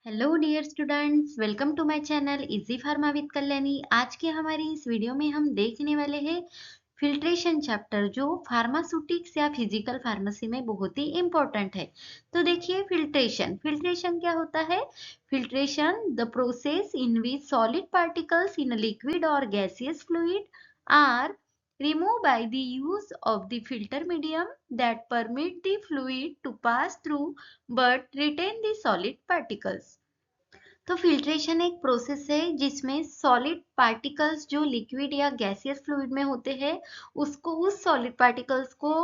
Hello dear students, welcome to my channel easy pharma with Kalyani. आज के हमारी इस वीडियो में हम देखने वाले हैं फिल्ट्रेशन चैप्टर, जो फार्मास्यूटिक्स या फिजिकल फार्मेसी में बहुत ही इंपॉर्टेंट है। तो देखिए, फिल्ट्रेशन फिल्ट्रेशन क्या होता है? Filtration the process in which solid particles in a liquid और gaseous fluid are removed by the use of the filter medium that permit the fluid to pass through but retain the solid particles। तो filtration एक process है जिसमें solid particles जो liquid या gaseous fluid में होते हैं, उसको उस सॉलिड पार्टिकल्स को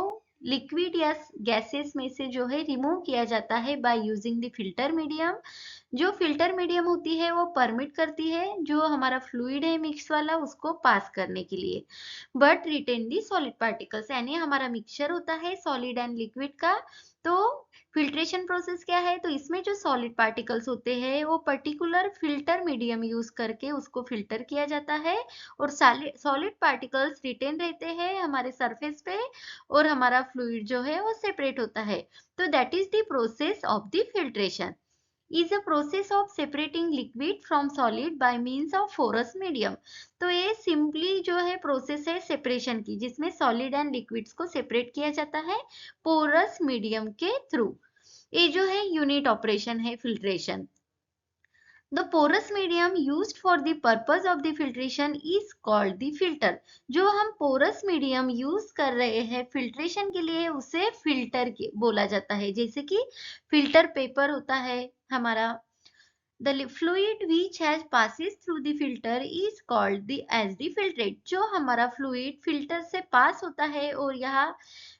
लिक्विड या गैसेस में से जो है रिमूव किया जाता है by using the filter medium. जो फिल्टर मीडियम होती है वो परमिट करती है जो हमारा फ्लूइड है मिक्स वाला, उसको पास करने के लिए, but retain the solid particles, यानी हमारा मिक्सचर होता है सॉलिड एंड लिक्विड का। तो फिल्ट्रेशन प्रोसेस क्या है? तो इसमें जो सॉलिड पार्टिकल्स होते हैं वो पर्टिकुलर फिल्टर मीडियम यूज करके उसको फिल्टर किया जाता है, और सॉलिड पार्टिकल्स रिटेन रहते हैं हमारे सरफेस पे, और हमारा फ्लूइड जो है वो सेपरेट होता है। तो that is the process of the filtration, is a process of separating liquid from solid by means of porous medium। तो ये सिंपली जो है प्रोसेस है सेपरेशन की, जिसमें सॉलिड एंड लिक्विड्स को सेपरेट किया जाता है पोरस मीडियम के थ्रू। ये जो है यूनिट ऑपरेशन है filtration. The porous medium used for the purpose of the filtration is called the filter। जो हम porous medium यूज कर रहे हैं फिल्ट्रेशन के लिए, उसे फिल्टर बोला जाता है। जैसे कि फिल्टर पेपर होता है हमारा, the fluid which has passes through the filter is called the as the filtrate। जो हमारा फ्लूइड फिल्टर से पास होता है और यहाँ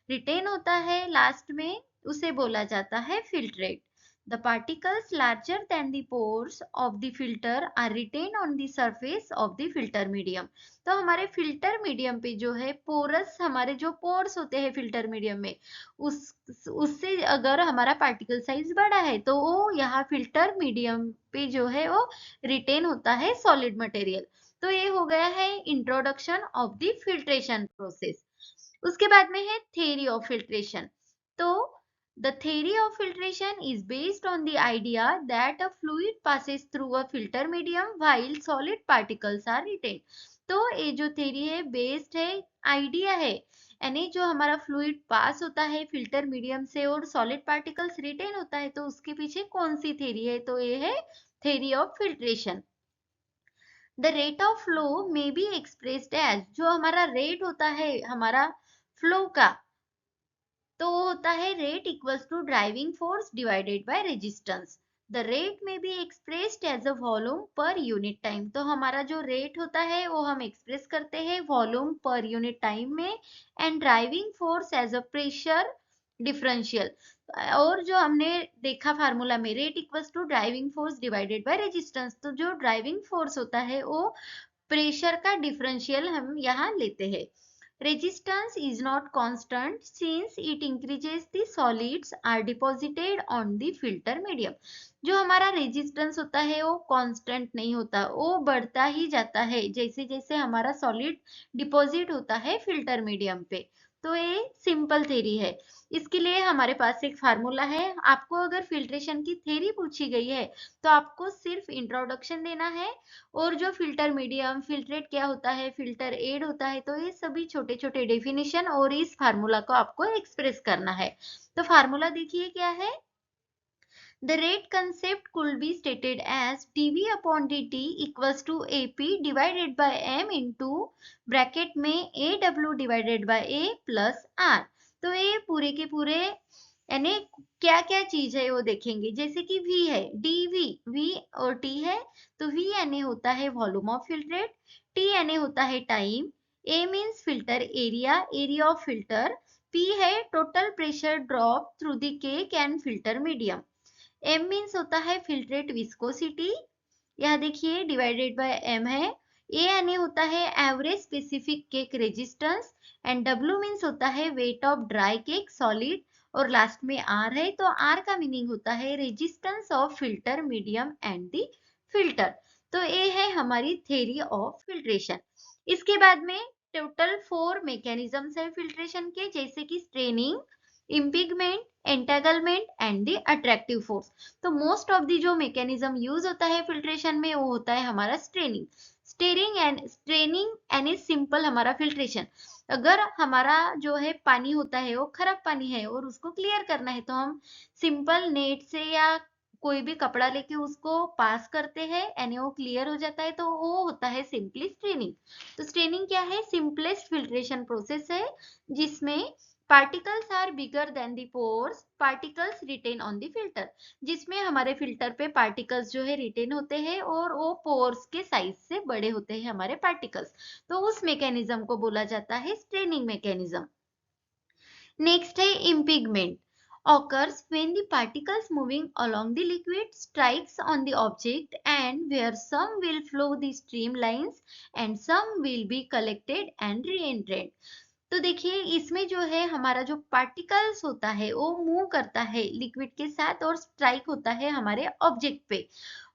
रिटेन होता है लास्ट में, उसे बोला जाता है filtrate. The particles larger than the pores of the filter are retained on the surface of the filter medium। तो हमारे फिल्टर मीडियम पे जो है पोरस, हमारे जो पोर्स होते हैं फिल्टर मीडियम में, उससे अगर हमारा पार्टिकल साइज बड़ा है तो वो यहाँ फिल्टर मीडियम पे जो है वो रिटेन होता है सॉलिड मटेरियल। तो ये हो गया है introduction of the filtration process. उसके बाद में है थ्योरी ऑफ फिल्ट्रेशन। तो the theory of filtration is based on the idea that a fluid passes through a filter medium while solid particles are retained। तो ये जो थ्योरी है based है, आइडिया है, यानी जो हमारा फ्लूइड पास होता है फिल्टर मीडियम से और सॉलिड पार्टिकल्स रिटेन होता है, तो उसके पीछे कौन सी थ्योरी है? तो ये है theory of filtration. The rate of flow में बी एक्सप्रेस्ड एज, जो हमारा रेट होता है हमारा फ्लो का, तो वो होता है rate equals to driving force divided by resistance. The rate may be expressed as a volume पर यूनिट टाइम। तो हमारा जो रेट होता है वो हम एक्सप्रेस करते हैं वॉल्यूम पर यूनिट टाइम में, and driving force as a pressure differential. और जो हमने देखा फार्मूला में, rate equals to driving force divided by resistance, तो जो ड्राइविंग फोर्स होता है वो प्रेशर का डिफरेंशियल हम यहाँ लेते हैं। Resistance is not constant since it increases the solids are deposited on the filter medium। जो हमारा रेजिस्टेंस होता है वो कांस्टेंट नहीं होता, वो बढ़ता ही जाता है जैसे जैसे हमारा सॉलिड डिपॉजिट होता है फिल्टर मीडियम पे। तो ये सिंपल थ्योरी है। इसके लिए हमारे पास एक फार्मूला है। आपको अगर फिल्ट्रेशन की थ्योरी पूछी गई है तो आपको सिर्फ इंट्रोडक्शन देना है, और जो फिल्टर मीडियम, फिल्ट्रेट क्या होता है, फिल्टर एड होता है, तो ये सभी छोटे छोटे डेफिनेशन और इस फार्मूला को आपको एक्सप्रेस करना है। तो फार्मूला देखिए क्या है। The rate concept could be stated as dv upon dt equals to ap divided by m into bracket में aw divided by a plus r। तो ये पूरे के पूरे यानी क्या क्या चीज है वो देखेंगे। जैसे कि v है, dv, v और t है, तो v यानी होता है वॉल्यूम ऑफ फिल्ट्रेट, t यानी होता है time, a means filter area, area of filter, p है total pressure drop through the cake and filter medium, M means होता है फिल्ट्रेट विस्कोसिटी, यहाँ देखिए डिवाइडेड बाय एम है, ए यानी होता है average specific cake resistance, and W means होता है weight of dry cake solid, और लास्ट में आर है, तो आर का मीनिंग होता है resistance of filter medium and the filter. तो ये है हमारी थ्योरी ऑफ फिल्ट्रेशन। इसके बाद में टोटल 4 मैकेनिज्म्स है फिल्ट्रेशन के, जैसे कि straining, impingement, entanglement and the attractive force. तो मोस्ट ऑफ द जो मैकेनिज्म यूज होता है फिल्ट्रेशन में वो होता है हमारा स्ट्रेनिंग एंड इज सिंपल हमारा फिल्ट्रेशन। अगर हमारा जो है पानी होता है वो खराब पानी है और उसको क्लियर करना है तो हम सिंपल नेट से या कोई भी कपड़ा लेके उसको पास करते हैं एंड वो क्लियर हो जाता है, तो वो होता है सिंपली स्ट्रेनिंग। तो स्ट्रेनिंग क्या है? सिंपलेस्ट फिल्ट्रेशन प्रोसेस है जिसमें particles are bigger than the pores, particles retain on the filter. जिसमें हमारे फिल्टर पे पार्टिकल्स जो है रिटेन होते हैं और वो पोर्स के साइज से बड़े होते हैं हमारे पार्टिकल्स। तो उस मैकेनिज्म को बोला जाता है स्ट्रेनिंग मैकेनिज्म। नेक्स्ट है इम्पिगमेंट। occurs when the particles moving along the liquid strikes on the object and where some will flow the streamlines and some will be collected and reentered। तो देखिए इसमें जो है हमारा जो पार्टिकल्स होता है वो मूव करता है लिक्विड के साथ और स्ट्राइक होता है हमारे ऑब्जेक्ट पे।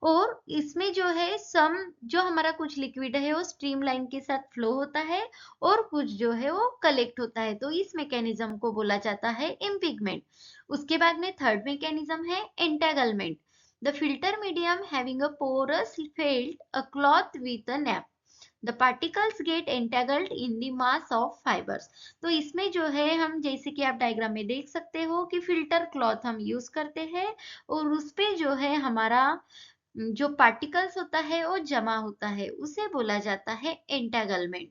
और इसमें जो है सम जो हमारा कुछ लिक्विड है वो स्ट्रीम लाइन के साथ फ्लो होता है और कुछ जो है वो कलेक्ट होता है। तो इस मैकेनिज्म को बोला जाता है इम्पिगमेंट। उसके बाद में थर्ड मैकेनिज्म है entanglement. The filter medium having a porous filled a cloth with a nap, the particles get entangled in the mass of fibers। तो इसमें जो है हम जैसे कि आप डायग्राम में देख सकते हो कि फिल्टर क्लॉथ हम यूज करते हैं और उस पे जो है हमारा जो पार्टिकल्स होता है वो जमा होता है, उसे बोला जाता है एंटेगलमेंट।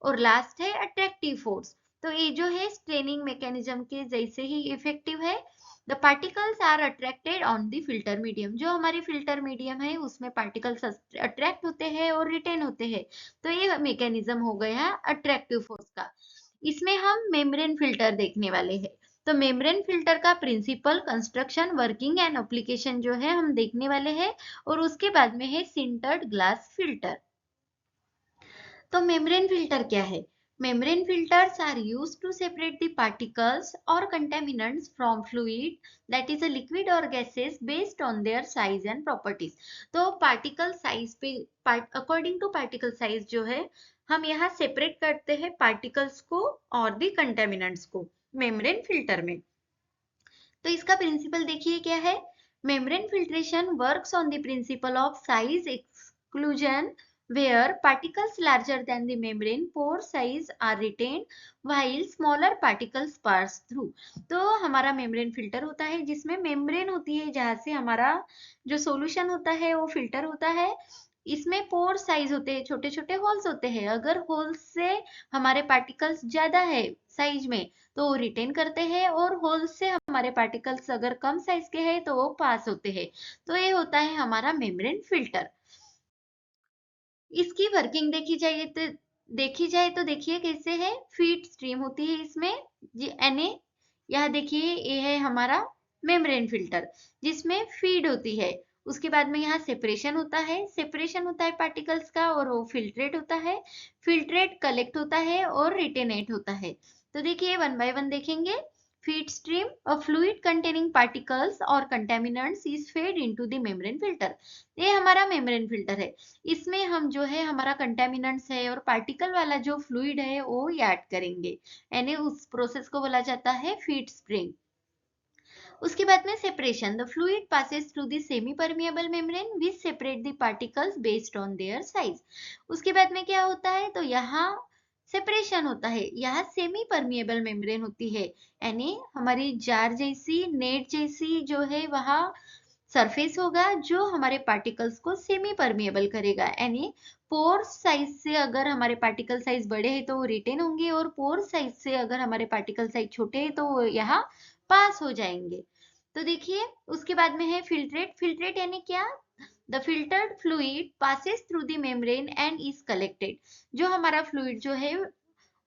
और लास्ट है अट्रैक्टिव फोर्स। तो ये जो है स्ट्रेनिंग मैकेनिज्म के जैसे ही इफेक्टिव है। The particles are attracted on the filter medium. जो हमारी फिल्टर मीडियम है उसमें पार्टिकल्स अट्रैक्ट होते हैं और रिटेन होते हैं। तो ये मैकेनिज्म हो गया अट्रैक्टिव फोर्स का। इसमें हम मेम्ब्रेन फिल्टर देखने वाले हैं। तो मेम्ब्रेन फिल्टर का principle, construction, working and application जो है हम देखने वाले हैं। और उसके बाद में है सिंटर्ड ग्लास फिल्टर। तो मेम्ब्रेन फिल्टर क्या है? Membrane filters are used to separate the particles or contaminants from fluid, that is a liquid or gases, based on their size and properties। तो particle size पे according to particle size जो है हम यहाँ separate करते हैं particles को और भी contaminants को membrane filter में। तो इसका प्रिंसिपल देखिए क्या है? Membrane filtration works on the principle of size exclusion where particles larger than the membrane pore size are retained while smaller particles pass through। तो हमारा मेम्ब्रेन फिल्टर होता है जिसमें मेम्ब्रेन होती है जहां से हमारा जो सॉल्यूशन होता है वो फिल्टर होता है। इसमें पोर साइज होते हैं, छोटे छोटे होल्स होते हैं। अगर होल्स से हमारे पार्टिकल्स ज्यादा है साइज में तो वो रिटेन करते हैं और होल से हमारे पार्टिकल्स अगर कम साइज के हैं तो वो पास होते हैं। तो ये होता है हमारा मेम्ब्रेन फिल्टर। इसकी वर्किंग देखी जाए तो देखिए कैसे है। फीड स्ट्रीम होती है इसमें एनए। यह देखिए ये है हमारा मेम्ब्रेन फिल्टर जिसमें फीड होती है। उसके बाद में यहाँ सेपरेशन होता है पार्टिकल्स का और वो फिल्ट्रेट होता है। फिल्ट्रेट कलेक्ट होता है और रिटेनेट होता है। तो देखिए वन बाय वन देखेंगे। Feed stream, a fluid containing particles और contaminants is fed into the membrane filter. ये हमारा मेम्ब्रेन फिल्टर है। इसमें हम जो है हमारा कंटेमिनेंट्स है और पार्टिकल वाला जो फ्लूइड है वो ऐड करेंगे, यानी उस प्रोसेस को बोला जाता है फीड स्प्रिंग। उसके बाद में separation. The fluid passes through the semi permeable membrane which separate the particles based on their size. उसके बाद में क्या होता है? तो यहाँ सेपरेशन होता है। यहाँ सेमी परमिएबल मेम्ब्रेन होती है, यानी हमारी जार जैसी, नेट जैसी जो है वहाँ सरफेस होगा जो हमारे पार्टिकल्स को सेमी परमिएबल करेगा। यानी पोर साइज से अगर हमारे पार्टिकल साइज बड़े हैं तो वो रिटेन होंगे और पोर साइज से अगर हमारे पार्टिकल साइज छोटे हैं तो वो यहाँ पास हो जाएंगे। तो देखिए उसके बाद में है फिल्ट्रेट यानी क्या? The filtered fluid passes through the membrane and is collected. जो हमारा फ्लूइड जो है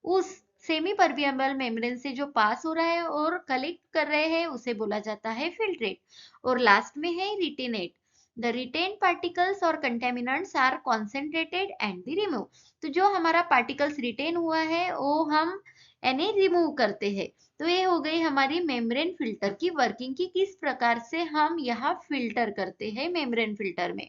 उस सेमी परमिएबल मेम्ब्रेन से जो पास हो रहा है और कलेक्ट कर रहे हैं उसे बोला जाता है फिल्ट्रेट। और लास्ट में है रिटेनेट। द रिटेन पार्टिकल्स और contaminants are concentrated and the remove. तो जो हमारा पार्टिकल्स रिटेन हुआ है वो हम यानी रिमूव करते हैं। तो ये हो गई हमारी मेम्ब्रेन फिल्टर की वर्किंग की किस प्रकार से हम यहाँ फिल्टर करते हैं मेम्ब्रेन फिल्टर में।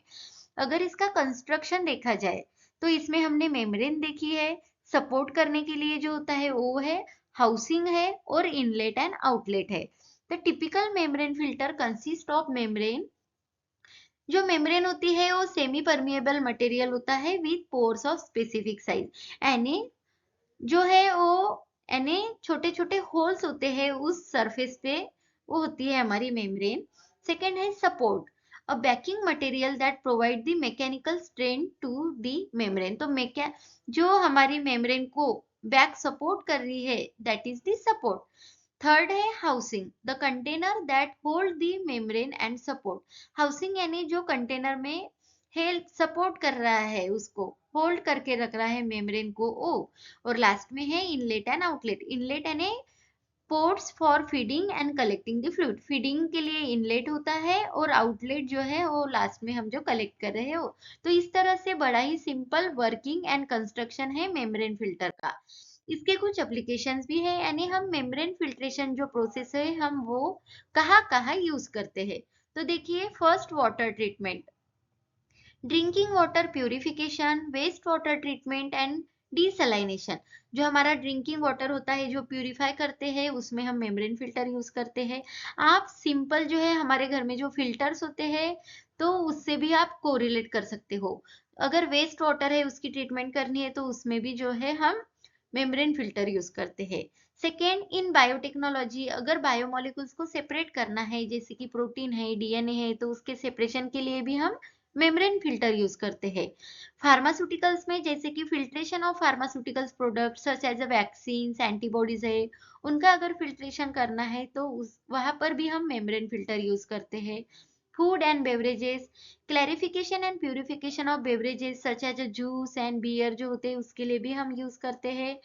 अगर इसका कंस्ट्रक्शन देखा जाए तो इसमें हमने मेम्ब्रेन देखी है। सपोर्ट करने के लिए जो होता है वो है हाउसिंग है और इनलेट एंड आउटलेट है। The typical membrane filter consist of membrane, जो मेम्ब्रेन होती है वो सेमी परमिएबल मटेरियल होता है with pores of specific size, यानी जो है वो यानी छोटे छोटे होल्स होते हैं उस सरफेस पे, वो होती है हमारी मेम्ब्रेन। सेकेंड है support, a backing material that provide the mechanical strength to the membrane, तो जो हमारी मेम्ब्रेन को बैक सपोर्ट कर रही है, that is the support. Third है housing, the container that hold the membrane and support, housing यानी जो कंटेनर में हेल्प सपोर्ट कर रहा है, उसको होल्ड करके रख रहा है मेम्ब्रेन को, ओ। और लास्ट में है इनलेट एंड आउटलेट, इनलेट यानी ports for feeding and collecting the fluid, feeding के लिए इनलेट होता है और आउटलेट जो है वो लास्ट में हम जो कलेक्ट कर रहे हो। तो इस तरह से बड़ा ही सिंपल वर्किंग एंड कंस्ट्रक्शन है मेम्ब्रेन फिल्टर का। इसके कुछ एप्लीकेशंस भी है, यानी हम मेम्ब्रेन फिल्ट्रेशन जो प्रोसेस है हम वो कहाँ कहाँ यूज करते हैं। तो देखिए, first water treatment, drinking water purification, waste water treatment and desalination, जो हमारा ड्रिंकिंग वाटर होता है जो प्यूरिफाई करते हैं उसमें हम मेम्ब्रेन फिल्टर यूज करते हैं। आप सिंपल जो है हमारे घर में जो फिल्टर्स होते हैं तो उससे भी आप कोरिलेट कर सकते हो। अगर वेस्ट वाटर है उसकी ट्रीटमेंट करनी है तो उसमें भी जो है हम मेम्ब्रेन फिल्टर यूज करते हैं। सेकेंड, इन बायोटेक्नोलॉजी, अगर बायोमोलिकुल्स को सेपरेट करना है जैसे कि प्रोटीन है, डीएनए है, तो उसके सेपरेशन के लिए भी हम मेम्ब्रेन फिल्टर यूज करते हैं। फार्मास्यूटिकल्स में जैसे कि filtration of pharmaceuticals product such as a vaccine, antibodies है, उनका अगर फिल्ट्रेशन करना है तो वहां पर भी हम मेम्ब्रेन फिल्टर यूज करते हैं। Food and beverages, clarification and purification of beverages such as a juice and beer जो होते हैं उसके लिए भी हम यूज करते हैं।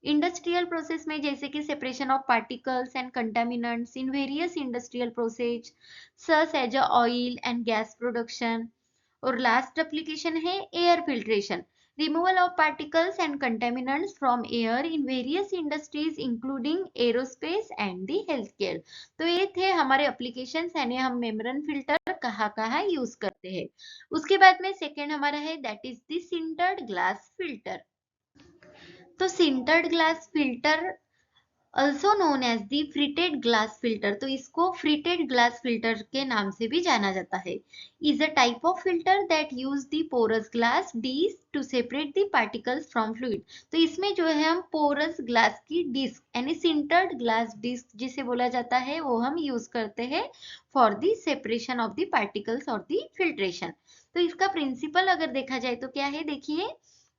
इंडस्ट्रियल प्रोसेस में जैसे कि separation of particles and contaminants in various industrial process such as a oil and gas production. और लास्ट एप्लीकेशन है air filtration, removal of particles and contaminants from air in various industries including aerospace and the health care. तो ये थे हमारे applications, यानी हम membrane filter कहाँ कहाँ यूज करते हैं। उसके बाद में सेकेंड हमारा है that is the sintered glass filter. तो sintered glass filter also known as the fritted glass filter, तो इसको fritted glass filter के नाम से भी जाना जाता है, is a type of filter that use the porous glass disc to separate the particles from fluid। तो इसमें जो है हम porous glass की डिस्क यानी sintered glass disc जिसे बोला जाता है वो हम यूज करते हैं for the separation of the particles और the filtration। तो इसका प्रिंसिपल अगर देखा जाए तो क्या है, देखिए,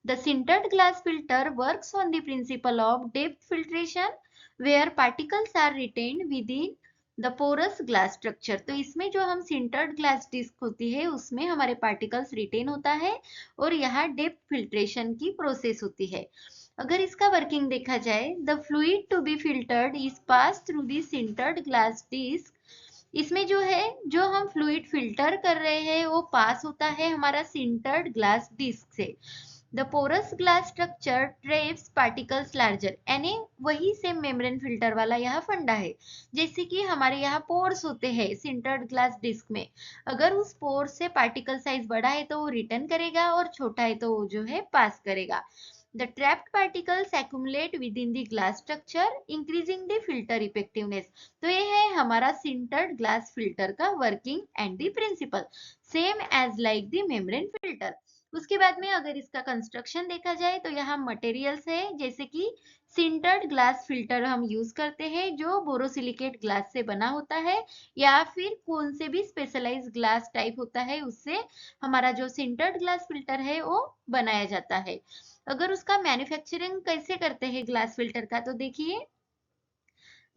the sintered glass filter works on the principle of depth filtration where particles are retained within the porous glass structure। तो इसमें जो हम sintered glass disc होती है उसमें हमारे particles retain होता है और यहाँ depth filtration की प्रोसेस होती है। अगर इसका वर्किंग देखा जाए, the fluid to be filtered is passed through the sintered glass disc। इसमें जो है जो हम फ्लूइड फिल्टर कर रहे हैं वो पास होता है हमारा सिंटर्ड ग्लास डिस्क से। The porous glass structure traps particles larger, यानी वही सेम मेम्ब्रेन फिल्टर वाला यहाँ फंडा है। जैसे कि हमारे यहाँ पोर्स होते हैं सिंटर्ड ग्लास डिस्क में, अगर उस पोर्स से पार्टिकल साइज बड़ा है तो वो रिटर्न करेगा और छोटा है तो वो जो है पास करेगा। The trapped particles accumulate within the glass structure, increasing the filter effectiveness। तो ये है हमारा sintered glass filter का working and the principle, same as like the membrane filter। उसके बाद में अगर इसका कंस्ट्रक्शन देखा जाए तो यहाँ मटेरियल्स है जैसे कि सिंटर्ड ग्लास फिल्टर हम यूज करते हैं जो बोरोसिलिकेट ग्लास से बना होता है या फिर कौन से भी स्पेशलाइज ग्लास टाइप होता है उससे हमारा जो सिंटर्ड ग्लास फिल्टर है वो बनाया जाता है। अगर उसका मैन्युफैक्चरिंग कैसे करते हैं ग्लास फिल्टर का, तो देखिए,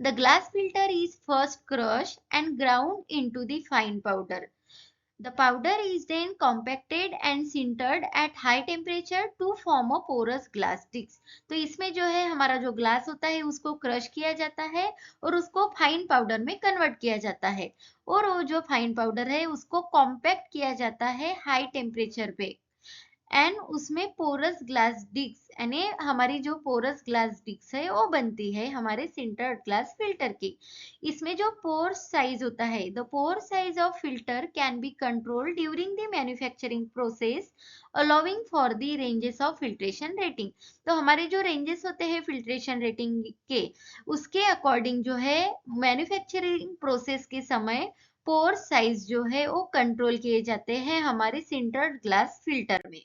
the glass filter is first crush and ground into the fine powder. The powder is then compacted and sintered at high temperature to form a porous glass disc। तो इसमें जो है हमारा जो ग्लास होता है उसको क्रश किया जाता है और उसको फाइन पाउडर में कन्वर्ट किया जाता है और वो जो फाइन पाउडर है उसको कॉम्पैक्ट किया जाता है हाई टेम्परेचर पे एंड उसमें पोरस ग्लास डिस्क यानी हमारी जो पोरस ग्लास डिस्क है वो बनती है हमारे सिंटर्ड ग्लास फिल्टर की। इसमें जो पोर साइज होता है, the pore size of filter can be control during the manufacturing process allowing for the ranges of filtration rating. तो हमारे जो रेंजेस होते हैं फिल्ट्रेशन रेटिंग के, उसके अकॉर्डिंग जो है मैन्युफैक्चरिंग प्रोसेस के समय पोर साइज जो है वो कंट्रोल किए जाते हैं हमारे सिंटर्ड ग्लास फिल्टर में।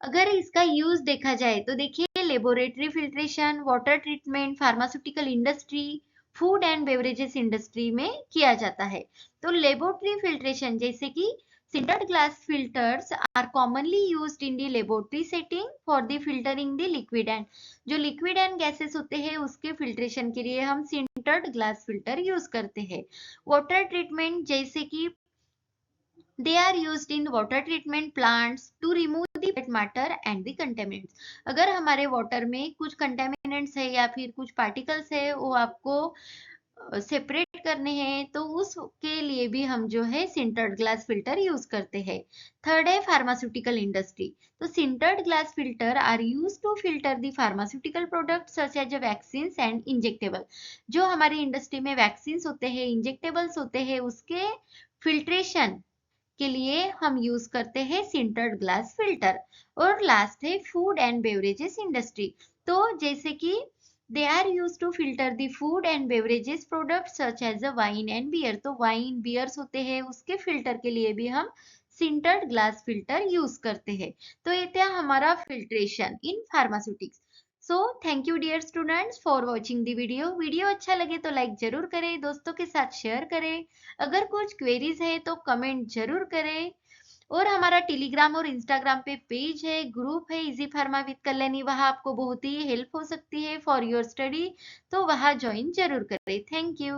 अगर इसका यूज देखा जाए तो देखिए, laboratory filtration, water treatment, pharmaceutical industry, food and beverages industry में किया जाता है। तो लेबोरेटरी फिल्ट्रेशन जैसे कि sintered glass filters are commonly used in the laboratory setting for the filtering the liquid and जो लिक्विड एंड गैसेस होते हैं उसके फिल्ट्रेशन के लिए हम sintered glass filter यूज करते हैं। वाटर ट्रीटमेंट जैसे कि they are used in water treatment plants to remove the wet matter and the contaminants। अगर हमारे वाटर में कुछ कंटेमिनेंट्स है या फिर कुछ पार्टिकल्स है वो आपको सेपरेट करने हैं तो उसके लिए भी हम जो है सिंटर्ड ग्लास फिल्टर यूज करते हैं। थर्ड है फार्मास्यूटिकल इंडस्ट्री। तो sintered glass filter are use to filter the pharmaceutical product such as vaccine and injectable. जो हमारी इंडस्ट्री में वैक्सीन होते हैं, इंजेक्टेबल्स होते हैं, उसके फिल्ट्रेशन के लिए हम यूज करते हैं सिंटर्ड ग्लास फिल्टर। और लास्ट है फूड एंड बेवरेजेस इंडस्ट्री। तो जैसे कि they are use to filter the food and beverages product such as a wine and beer. तो वाइन बियर्स होते हैं उसके फिल्टर के लिए भी हम सिंटर्ड ग्लास फिल्टर यूज करते हैं। तो ये था हमारा filtration in pharmaceutics. So thank you dear students for watching the video. Video अच्छा लगे तो लाइक जरूर करें, दोस्तों के साथ शेयर करें। अगर कुछ क्वेरीज है तो कमेंट जरूर करें। और हमारा टेलीग्राम और इंस्टाग्राम पे पेज है, ग्रुप है इजी फार्मा विद कल्याणी, वहां आपको बहुत ही हेल्प हो सकती है फॉर योर स्टडी, तो वहां ज्वाइन जरूर करें। Thank you.